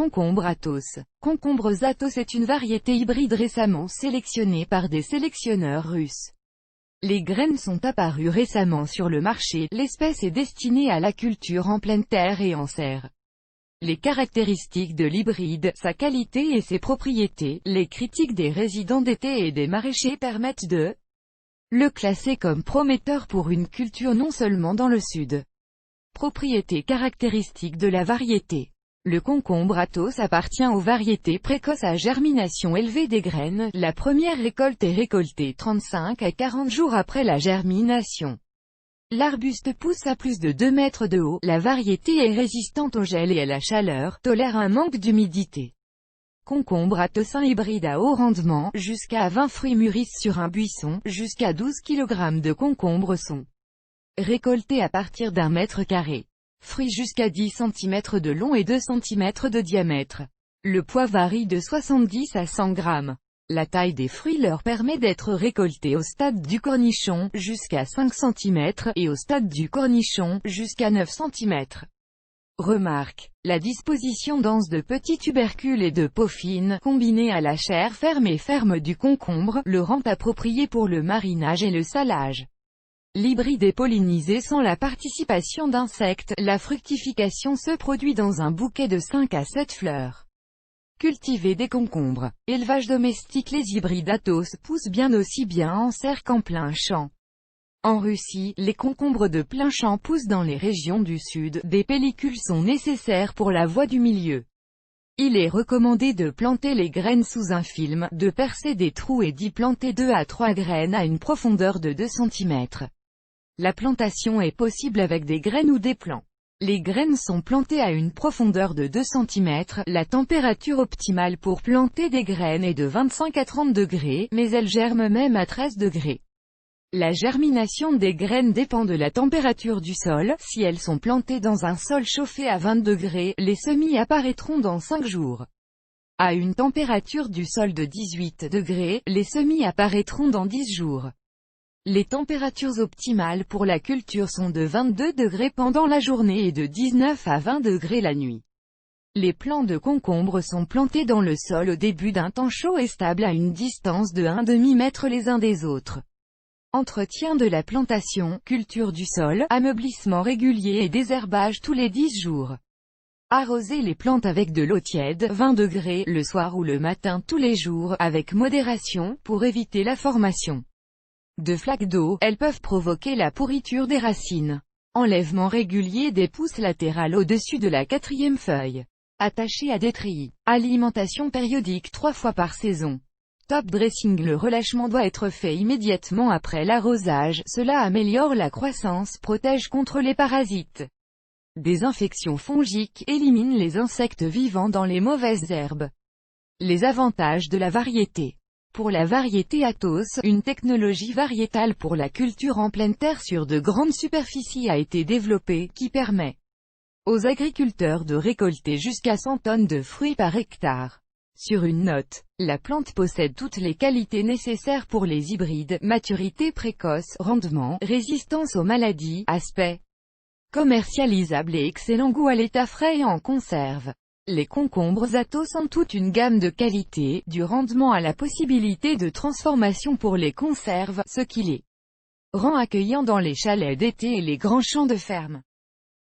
Concombre Athos. Concombre Athos est une variété hybride récemment sélectionnée par des sélectionneurs russes. Les graines sont apparues récemment sur le marché, l'espèce est destinée à la culture en pleine terre et en serre. Les caractéristiques de l'hybride, sa qualité et ses propriétés, les critiques des résidents d'été et des maraîchers permettent de le classer comme prometteur pour une culture non seulement dans le sud. Propriétés caractéristiques de la variété. Le concombre Athos appartient aux variétés précoces à germination élevée des graines, la première récolte est récoltée 35 à 40 jours après la germination. L'arbuste pousse à plus de 2 mètres de haut, la variété est résistante au gel et à la chaleur, tolère un manque d'humidité. Concombre Athos hybride à haut rendement, jusqu'à 20 fruits mûrissent sur un buisson, jusqu'à 12 kg de concombre sont récoltés à partir d'1 mètre carré. Fruits jusqu'à 10 cm de long et 2 cm de diamètre. Le poids varie de 70 à 100 grammes. La taille des fruits leur permet d'être récoltés au stade du cornichon, jusqu'à 5 cm, et au stade du cornichon, jusqu'à 9 cm. Remarque. La disposition dense de petits tubercules et de peau fine, combinée à la chair ferme et ferme du concombre, le rend approprié pour le marinage et le salage. L'hybride est pollinisé sans la participation d'insectes, la fructification se produit dans un bouquet de 5 à 7 fleurs. Cultiver des concombres. Élevage domestique. Les hybrides Athos poussent bien aussi bien en serre qu'en plein champ. En Russie, les concombres de plein champ poussent dans les régions du sud, des pellicules sont nécessaires pour la voie du milieu. Il est recommandé de planter les graines sous un film, de percer des trous et d'y planter 2 à 3 graines à une profondeur de 2 cm. La plantation est possible avec des graines ou des plants. Les graines sont plantées à une profondeur de 2 cm, la température optimale pour planter des graines est de 25 à 30 degrés, mais elles germent même à 13 degrés. La germination des graines dépend de la température du sol, si elles sont plantées dans un sol chauffé à 20 degrés, les semis apparaîtront dans 5 jours. À une température du sol de 18 degrés, les semis apparaîtront dans 10 jours. Les températures optimales pour la culture sont de 22 degrés pendant la journée et de 19 à 20 degrés la nuit. Les plants de concombre sont plantés dans le sol au début d'un temps chaud et stable à une distance de 1,5 mètre les uns des autres. Entretien de la plantation, culture du sol, ameublissement régulier et désherbage tous les 10 jours. Arroser les plantes avec de l'eau tiède, 20 degrés, le soir ou le matin tous les jours, avec modération, pour éviter la formation de flaques d'eau, elles peuvent provoquer la pourriture des racines. Enlèvement régulier des pousses latérales au-dessus de la 4e feuille. Attaché à des treillis. Alimentation périodique 3 fois par saison. Top dressing. Le relâchement doit être fait immédiatement après l'arrosage, cela améliore la croissance, protège contre les parasites. Des infections fongiques, élimine les insectes vivants dans les mauvaises herbes. Les avantages de la variété. Pour la variété Athos, une technologie variétale pour la culture en pleine terre sur de grandes superficies a été développée, qui permet aux agriculteurs de récolter jusqu'à 100 tonnes de fruits par hectare. Sur une note, la plante possède toutes les qualités nécessaires pour les hybrides, maturité précoce, rendement, résistance aux maladies, aspect commercialisable et excellent goût à l'état frais et en conserve. Les concombres Athos ont toute une gamme de qualités, du rendement à la possibilité de transformation pour les conserves, ce qui les rend accueillants dans les chalets d'été et les grands champs de ferme.